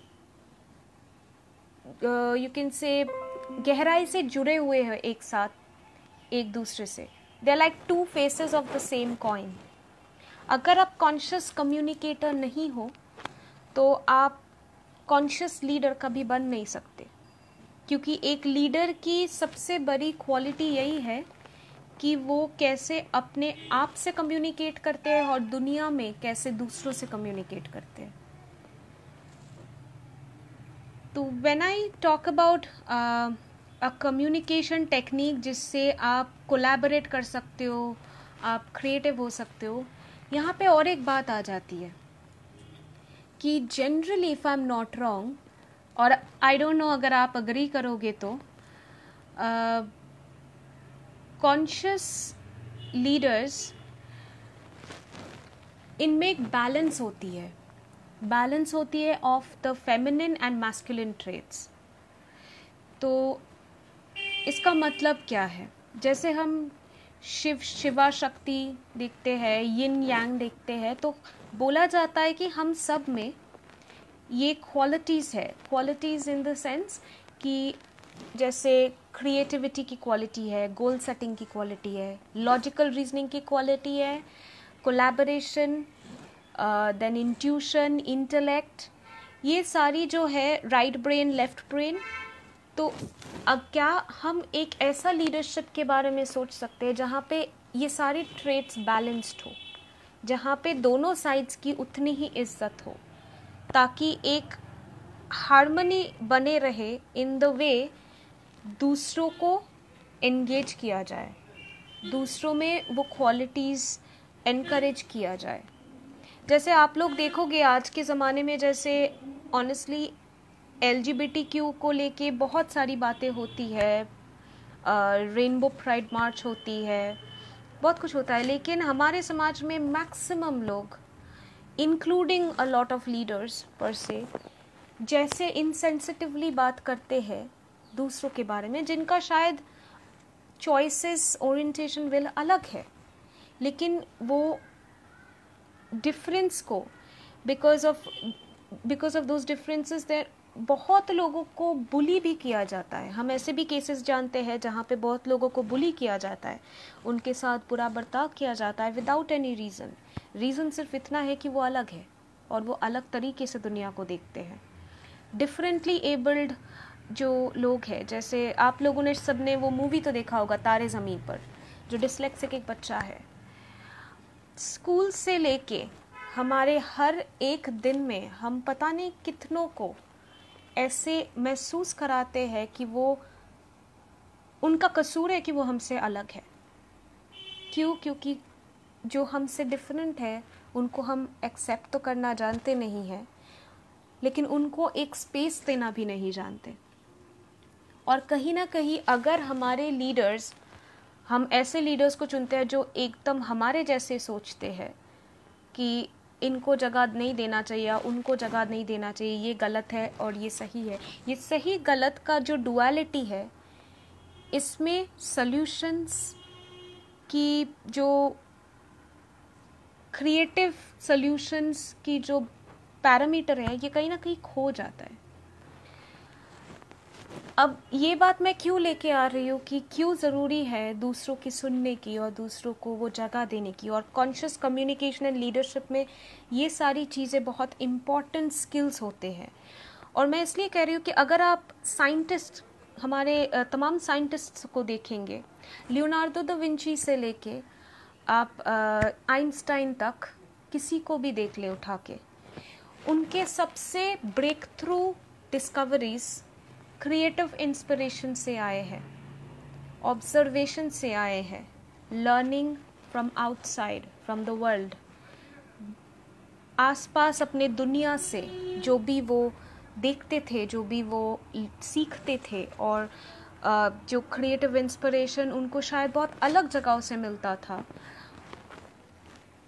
S1: यू कैन से गहराई से जुड़े हुए हैं एक साथ एक दूसरे से। They are like two faces of the same coin. अगर आप कॉन्शियस कम्युनिकेटर नहीं हो तो आप कॉन्शियस लीडर कभी बन नहीं सकते, क्योंकि एक लीडर की सबसे बड़ी क्वालिटी यही है कि वो कैसे अपने आप से कम्युनिकेट करते हैं और दुनिया में कैसे दूसरों से कम्युनिकेट करते हैं। तो when I talk about a communication technique जिससे आप कोलैबोरेट कर सकते हो, आप क्रिएटिव हो सकते हो, यहाँ पे और एक बात आ जाती है कि generally if I am not wrong, और आई डोंट नो अगर आप अग्री करोगे तो, कॉन्शियस लीडर्स इनमें एक बैलेंस होती है of the feminine and masculine traits. तो इसका मतलब क्या है? जैसे हम शिवा शक्ति देखते हैं, यिन यांग देखते हैं, तो बोला जाता है कि हम सब में ये क्वालिटीज़ है। क्वालिटीज़ इन द सेंस कि जैसे क्रिएटिविटी की क्वालिटी है, गोल सेटिंग की क्वालिटी है, लॉजिकल रीजनिंग की क्वालिटी है, कोलैबोरेशन, देन इंट्यूशन, इंटेलेक्ट, ये सारी जो है, राइट ब्रेन लेफ्ट ब्रेन। तो अब क्या हम एक ऐसा लीडरशिप के बारे में सोच सकते हैं जहाँ पे ये सारी ट्रेट्स बैलेंस्ड हो, जहाँ पे दोनों साइड्स की उतनी ही इज्जत हो, ताकि एक हार्मनी बने रहे इन द वे दूसरों को एंगेज किया जाए, दूसरों में वो क्वालिटीज़ एनकरेज किया जाए। जैसे आप लोग देखोगे आज के ज़माने में, जैसे ऑनेस्टली LGBTQ को लेके बहुत सारी बातें होती है, रेनबो प्राइड मार्च होती है, बहुत कुछ होता है, लेकिन हमारे समाज में मैक्सिमम लोग, including a lot of leaders पर से, जैसे इनसेंसिटिवली बात करते हैं दूसरों के बारे में, जिनका शायद चॉइसेस ओरिएंटेशन वेल अलग है, लेकिन वो डिफरेंस को because of those differences there बहुत लोगों को बुली भी किया जाता है। हम ऐसे भी केसेस जानते हैं जहाँ पे बहुत लोगों को बुली किया जाता है, उनके साथ बुरा बर्ताव किया जाता है विदाउट एनी रीज़न सिर्फ इतना है कि वो अलग है और वो अलग तरीके से दुनिया को देखते हैं। डिफरेंटली एबल्ड जो लोग हैं, जैसे आप लोगों ने सबने वो मूवी तो देखा होगा तारे ज़मीन पर, जो डिस्लेक्सिक एक बच्चा है, स्कूल से लेके हमारे हर एक दिन में हम पता नहीं कितनों को ऐसे महसूस कराते हैं कि वो उनका कसूर है कि वो हमसे अलग है। क्यों? क्योंकि जो हमसे डिफरेंट है उनको हम एक्सेप्ट तो करना जानते नहीं हैं, लेकिन उनको एक स्पेस देना भी नहीं जानते। और कहीं ना कहीं अगर हमारे लीडर्स, हम ऐसे लीडर्स को चुनते हैं जो एकदम हमारे जैसे सोचते हैं कि इनको जगह नहीं देना चाहिए, उनको जगह नहीं देना चाहिए, ये गलत है और ये सही है, ये सही गलत का जो डुअलिटी है, इसमें सॉल्यूशंस की, जो क्रिएटिव सॉल्यूशंस की जो पैरामीटर है, ये कहीं ना कहीं खो जाता है। अब ये बात मैं क्यों लेके आ रही हूँ कि क्यों ज़रूरी है दूसरों की सुनने की और दूसरों को वो जगह देने की, और कॉन्शियस कम्युनिकेशन एंड लीडरशिप में ये सारी चीज़ें बहुत इम्पॉर्टेंट स्किल्स होते हैं। और मैं इसलिए कह रही हूँ कि अगर आप साइंटिस्ट, हमारे तमाम साइंटिस्ट्स को देखेंगे, लियोनार्डो दा विंची से लेके आप आइंस्टाइन तक, किसी को भी देख ले उठा के, उनके सबसे breakthrough discoveries creative inspiration से आए हैं, ऑब्जर्वेशन से आए हैं, learning from outside, from the world, आसपास अपने दुनिया से जो भी वो देखते थे, जो भी वो सीखते थे, और जो क्रिएटिव इंस्पिरेशन उनको शायद बहुत अलग जगहों से मिलता था,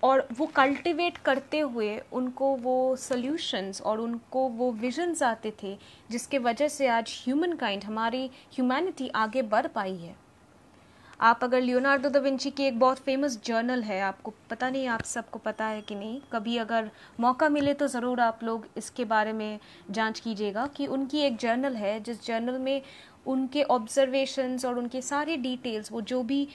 S1: और वो कल्टिवेट करते हुए उनको वो सॉल्यूशंस और उनको वो विजन्स आते थे, जिसके वजह से आज ह्यूमन काइंड, हमारी ह्यूमैनिटी आगे बढ़ पाई है। आप अगर लियोनार्डो दा विंची की एक बहुत फेमस जर्नल है, आपको पता नहीं आप सबको पता है कि नहीं, कभी अगर मौका मिले तो ज़रूर आप लोग इसके बारे में जांच कीजिएगा कि उनकी एक जर्नल है, जिस जर्नल में उनके ऑब्जर्वेशंस और उनके सारे डिटेल्स, वो जो भी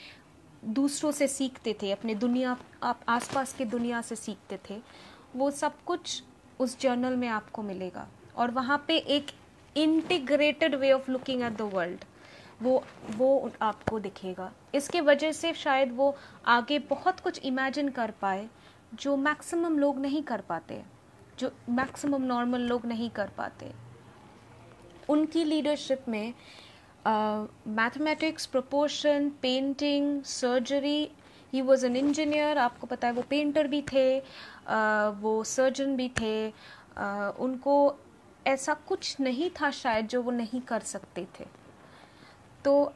S1: दूसरों से सीखते थे, अपने दुनिया, आप आसपास के दुनिया से सीखते थे, वो सब कुछ उस जर्नल में आपको मिलेगा। और वहाँ पे एक integrated way of looking at the world, वो आपको दिखेगा। इसके वजह से शायद वो आगे बहुत कुछ इमेजिन कर पाए जो मैक्सिमम लोग नहीं कर पाते, जो मैक्सिमम नॉर्मल लोग नहीं कर पाते। उनकी लीडरशिप में mathematics, proportion, painting, surgery, he was an engineer, आपको पता है वो पेंटर भी थे, वो सर्जन भी थे, उनको ऐसा कुछ नहीं था शायद जो वो नहीं कर सकते थे। तो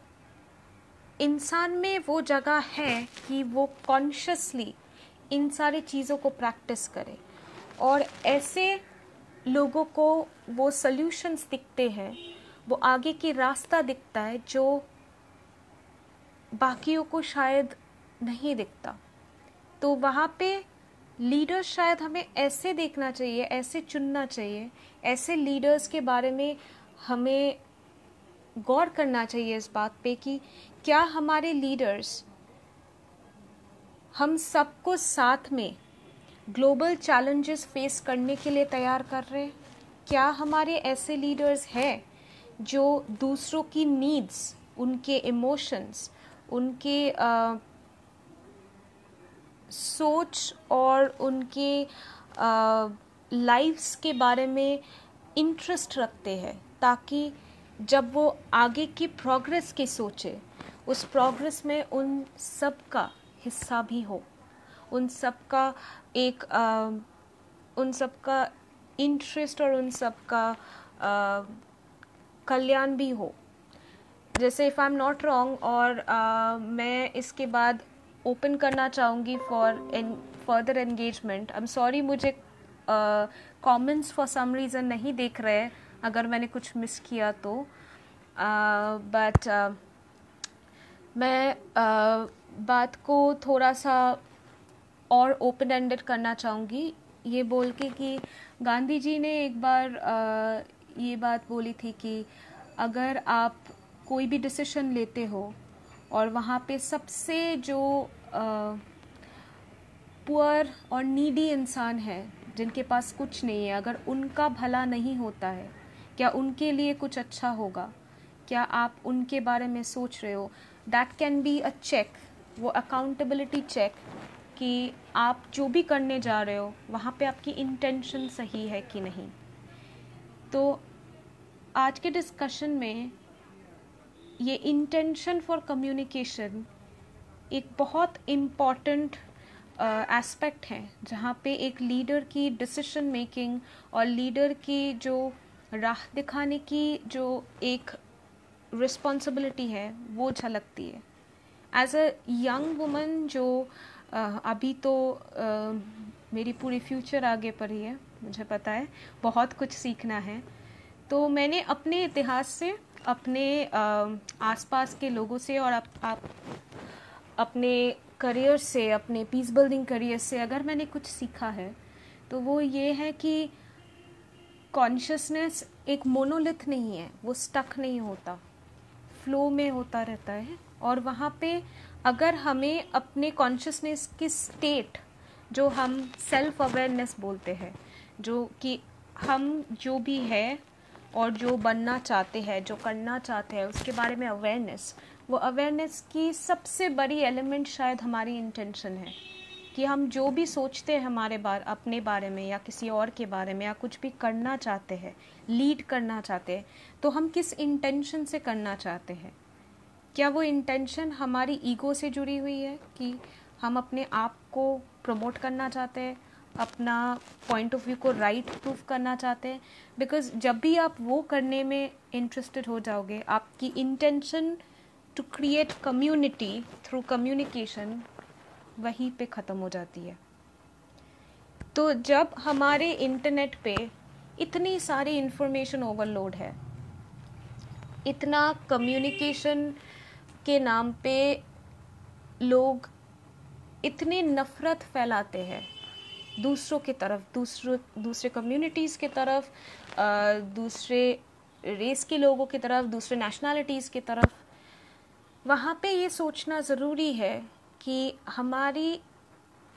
S1: इंसान में वो जगह है कि वो कॉन्शियसली इन सारी चीज़ों को प्रैक्टिस करे, और ऐसे लोगों को वो सॉल्यूशंस दिखते हैं, वो आगे की रास्ता दिखता है जो बाकियों को शायद नहीं दिखता। तो वहाँ पे लीडर्स शायद हमें ऐसे देखना चाहिए, ऐसे चुनना चाहिए, ऐसे लीडर्स के बारे में हमें गौर करना चाहिए इस बात पे कि क्या हमारे लीडर्स हम सबको साथ में ग्लोबल चैलेंजेस फेस करने के लिए तैयार कर रहे हैं? क्या हमारे ऐसे लीडर्स हैं जो दूसरों की नीड्स, उनके इमोशंस, उनके सोच और उनके लाइफ्स के बारे में इंटरेस्ट रखते हैं, ताकि जब वो आगे की प्रोग्रेस की सोचे, उस प्रोग्रेस में उन सब का हिस्सा भी हो, उन सब का एक उन सब का इंटरेस्ट और उन सब का कल्याण भी हो। जैसे if I am not wrong, और मैं इसके बाद ओपन करना चाहूँगी for further engagement. I am sorry, मुझे कमेंट्स फॉर सम रीज़न नहीं देख रहे हैं अगर मैंने कुछ मिस किया तो, बट मैं बात को थोड़ा सा और ओपन एंडेड करना चाहूँगी, ये बोल के कि गांधी जी ने एक बार ये बात बोली थी कि अगर आप कोई भी डिसीजन लेते हो और वहाँ पे सबसे जो पुअर और नीडी इंसान है, जिनके पास कुछ नहीं है, अगर उनका भला नहीं होता है, क्या उनके लिए कुछ अच्छा होगा? क्या आप उनके बारे में सोच रहे हो? That can be a check, वो अकाउंटेबिलिटी चेक कि आप जो भी करने जा रहे हो वहाँ पे आपकी इंटेंशन सही है कि नहीं। तो आज के डिस्कशन में ये इंटेंशन फॉर कम्युनिकेशन एक बहुत इम्पॉर्टेंट एस्पेक्ट है, जहाँ पे एक लीडर की डिसीजन मेकिंग और लीडर की जो राह दिखाने की जो एक रिस्पॉन्सिबिलिटी है वो झलकती है। एज अ यंग वुमन जो अभी तो मेरी पूरी फ्यूचर आगे पर ही है, मुझे पता है बहुत कुछ सीखना है, तो मैंने अपने इतिहास से, अपने आसपास के लोगों से और आप अपने करियर से, अपने पीस बिल्डिंग करियर से अगर मैंने कुछ सीखा है तो वो ये है कि कॉन्शियसनेस एक मोनोलिथ नहीं है, वो स्टक नहीं होता, फ्लो में होता रहता है। और वहाँ पे अगर हमें अपने कॉन्शियसनेस की स्टेट, जो हम सेल्फ अवेयरनेस बोलते हैं, जो कि हम जो भी है और जो बनना चाहते हैं, जो करना चाहते हैं, उसके बारे में अवेयरनेस, वो अवेयरनेस की सबसे बड़ी एलिमेंट शायद हमारी इंटेंशन है कि हम जो भी सोचते हैं अपने बारे में या किसी और के बारे में, या कुछ भी करना चाहते हैं, लीड करना चाहते हैं, तो हम किस इंटेंशन से करना चाहते हैं। क्या वो इंटेंशन हमारी ईगो से जुड़ी हुई है कि हम अपने आप को प्रमोट करना चाहते हैं, अपना पॉइंट ऑफ व्यू को राइट प्रूव करना चाहते हैं? बिकॉज जब भी आप वो करने में इंटरेस्टेड हो जाओगे, आपकी intention to create community through communication वहीं पे ख़त्म हो जाती है। तो जब हमारे इंटरनेट पे इतनी सारी इंफॉर्मेशन ओवरलोड है, इतना कम्युनिकेशन के नाम पे लोग इतने नफ़रत फैलाते हैं दूसरों की तरफ, दूसरे कम्युनिटीज़ की तरफ, दूसरे रेस के लोगों की तरफ, दूसरे नेशनलिटीज़ की तरफ, वहाँ पे ये सोचना ज़रूरी है कि हमारी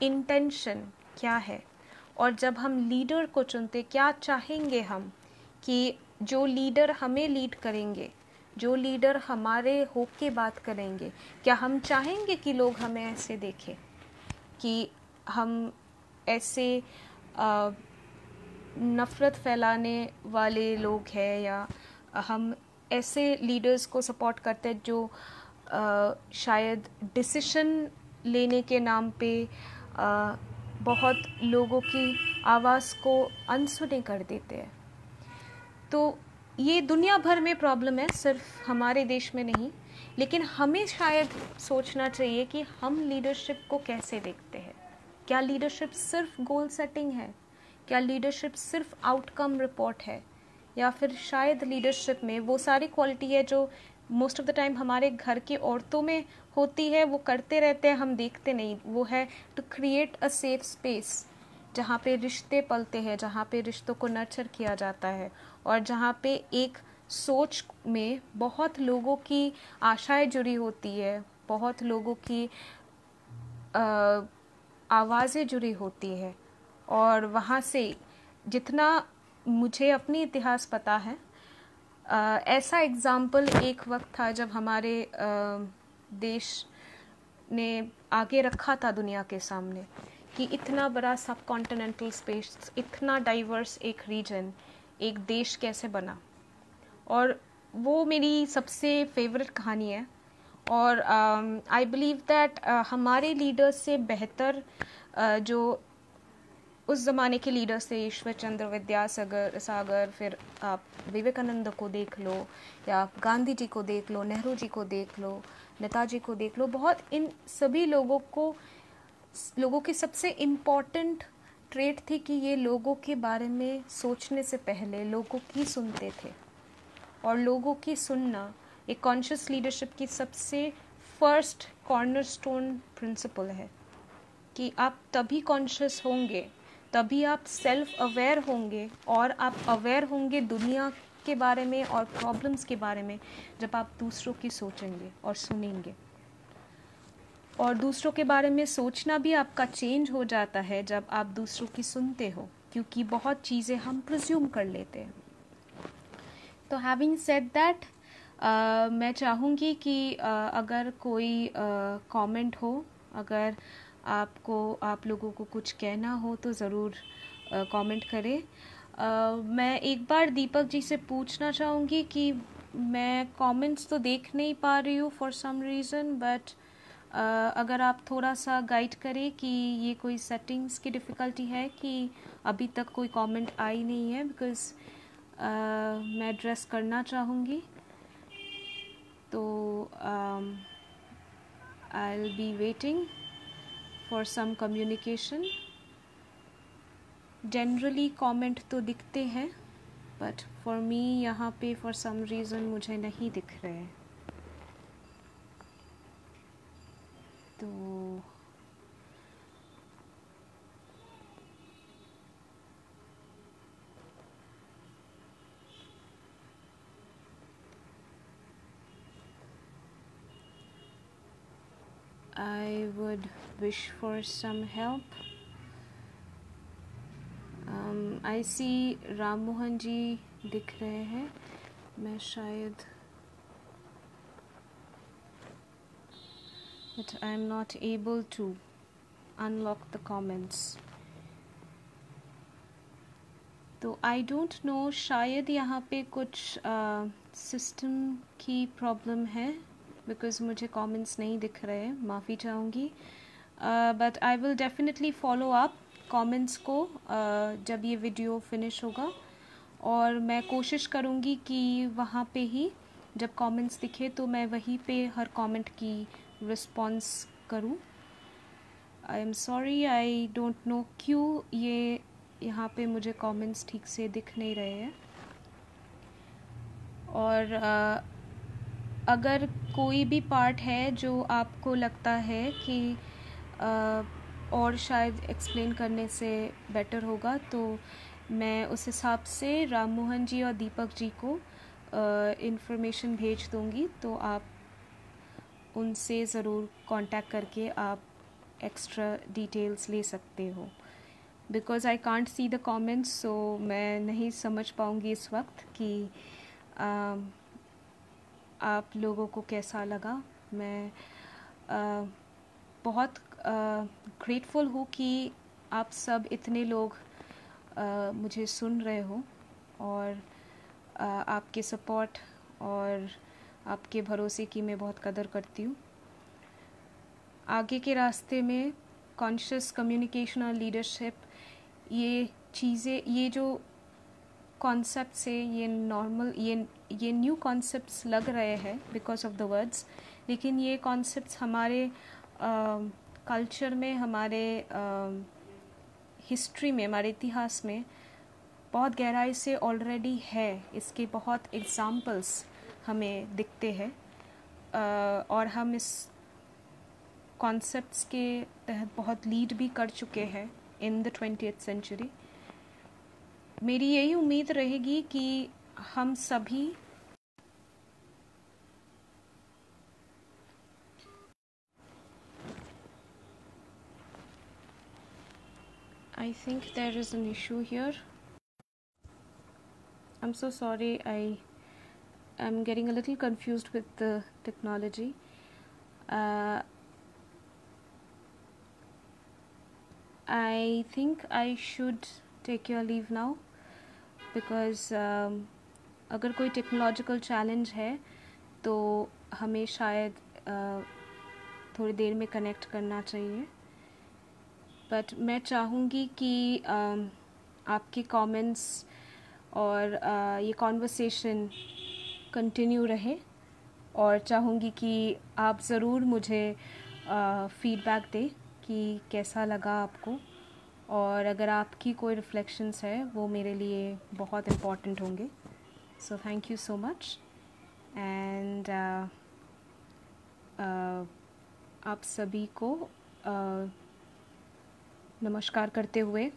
S1: इंटेंशन क्या है। और जब हम लीडर को चुनते, क्या चाहेंगे हम कि जो लीडर हमें लीड करेंगे, जो लीडर हमारे होप के बात करेंगे, क्या हम चाहेंगे कि लोग हमें ऐसे देखें कि हम ऐसे नफ़रत फैलाने वाले लोग हैं, या हम ऐसे लीडर्स को सपोर्ट करते हैं जो शायद डिसीजन लेने के नाम पे बहुत लोगों की आवाज़ को अनसुनी कर देते हैं। तो ये दुनिया भर में प्रॉब्लम है, सिर्फ हमारे देश में नहीं। लेकिन हमें शायद सोचना चाहिए कि हम लीडरशिप को कैसे देखते हैं। क्या लीडरशिप सिर्फ गोल सेटिंग है? क्या लीडरशिप सिर्फ आउटकम रिपोर्ट है? या फिर शायद लीडरशिप में वो सारी क्वालिटी है जो मोस्ट ऑफ द टाइम हमारे घर की औरतों में होती है, वो करते रहते हैं, हम देखते नहीं। वो है to create a safe space, जहाँ पे रिश्ते पलते हैं, जहाँ पे रिश्तों को नर्चर किया जाता है, और जहाँ पे एक सोच में बहुत लोगों की आशाएं जुड़ी होती है, बहुत लोगों की आवाज़ें जुड़ी होती है। और वहाँ से जितना मुझे अपनी इतिहास पता है, ऐसा एग्ज़ाम्पल एक वक्त था जब हमारे देश ने आगे रखा था दुनिया के सामने कि इतना बड़ा सब कॉन्टिनेंटल स्पेस, इतना डाइवर्स एक रीजन, एक देश कैसे बना। और वो मेरी सबसे फेवरेट कहानी है। और आई बिलीव दैट हमारे लीडर्स से बेहतर जो उस ज़माने के लीडर्स थे, ईश्वर चंद्र विद्यासागर, फिर आप विवेकानंद को देख लो, या आप गांधी जी को देख लो, नेहरू जी को देख लो, नेताजी को देख लो। बहुत इन सभी लोगों की सबसे इम्पॉर्टेंट ट्रेट थी कि ये लोगों के बारे में सोचने से पहले लोगों की सुनते थे। और लोगों की सुनना एक कॉन्शियस लीडरशिप की सबसे फर्स्ट कॉर्नरस्टोन प्रिंसिपल है कि आप तभी कॉन्शियस होंगे, तभी आप सेल्फ अवेयर होंगे, और आप अवेयर होंगे दुनिया के बारे में और प्रॉब्लम्स के बारे में जब आप दूसरों की सोचेंगे और सुनेंगे। और दूसरों के बारे में सोचना भी आपका चेंज हो जाता है जब आप दूसरों की सुनते हो, क्योंकि बहुत चीज़ें हम प्रिज्यूम कर लेते हैं। तो हैविंग सेड दैट, मैं चाहूँगी कि अगर कोई कमेंट हो, अगर आप लोगों को कुछ कहना हो तो ज़रूर कमेंट करें। मैं एक बार दीपक जी से पूछना चाहूँगी कि मैं कमेंट्स तो देख नहीं पा रही हूँ फॉर सम रीज़न, बट अगर आप थोड़ा सा गाइड करें कि ये कोई सेटिंग्स की डिफ़िकल्टी है कि अभी तक कोई कमेंट आई नहीं है, बिकॉज़ मैं एड्रेस करना चाहूँगी। तो I will be waiting for some communication. Generally comment तो दिखते हैं, बट फॉर मी यहाँ पे फॉर सम रीज़न मुझे नहीं दिख रहे हैं। तो I would wish for some help. I see Ram Mohan जी दिख रहे हैं। मैं शायद but I am not able to unlock the comments. तो I don't know, शायद यहाँ पे कुछ सिस्टम की प्रॉब्लम है, बिकॉज़ मुझे कमेंट्स नहीं दिख रहे हैं, माफ़ी चाहूँगी। But I will definitely follow up comments को जब ये वीडियो फिनिश होगा, और मैं कोशिश करूँगी कि वहाँ पे ही जब कमेंट्स दिखे तो मैं वहीं पे हर कमेंट की रिस्पॉन्स करूँ। I am sorry, I don't know क्यों ये यहाँ पे मुझे कमेंट्स ठीक से दिख नहीं रहे हैं। और अगर कोई भी पार्ट है जो आपको लगता है कि और शायद एक्सप्लेन करने से बेटर होगा, तो मैं उस हिसाब से राम मोहन जी और दीपक जी को इन्फॉर्मेशन भेज दूँगी। तो आप उनसे ज़रूर कांटेक्ट करके आप एक्स्ट्रा डिटेल्स ले सकते हो। Because I can't see the comments, so मैं नहीं समझ पाऊँगी इस वक्त कि आप लोगों को कैसा लगा। मैं बहुत ग्रेटफुल हूँ कि आप सब इतने लोग मुझे सुन रहे हो, और आपके सपोर्ट और आपके भरोसे की मैं बहुत कदर करती हूँ। आगे के रास्ते में कॉन्शियस कम्युनिकेशन और लीडरशिप, ये चीज़ें, ये जो कॉन्सेप्ट्स है, ये नॉर्मल, ये न्यू कॉन्सेप्ट्स लग रहे हैं बिकॉज ऑफ द वर्ड्स, लेकिन ये कॉन्सेप्ट्स हमारे कल्चर में, हमारे हिस्ट्री में, हमारे इतिहास में बहुत गहराई से ऑलरेडी है। इसके बहुत एग्जाम्पल्स हमें दिखते हैं, और हम इस कॉन्सेप्ट्स के तहत बहुत लीड भी कर चुके हैं इन द 20th सेंचुरी। मेरी यही उम्मीद रहेगी कि हम सभी I think there is an issue here. I'm so sorry, I'm getting a little confused with the technology. I think I should take your leave now because अगर कोई टेक्नोलॉजिकल चैलेंज है तो हमें शायद थोड़ी देर में कनेक्ट करना चाहिए। बट मैं चाहूँगी कि आपके कमेंट्स और ये कॉन्वर्सेशन कंटिन्यू रहे, और चाहूँगी कि आप ज़रूर मुझे फीडबैक दें कि कैसा लगा आपको, और अगर आपकी कोई रिफ्लेक्शंस है वो मेरे लिए बहुत इम्पॉर्टेंट होंगे. So thank you so much. And आप सभी को नमस्कार करते हुए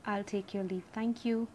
S1: I'll take your leave. Thank you.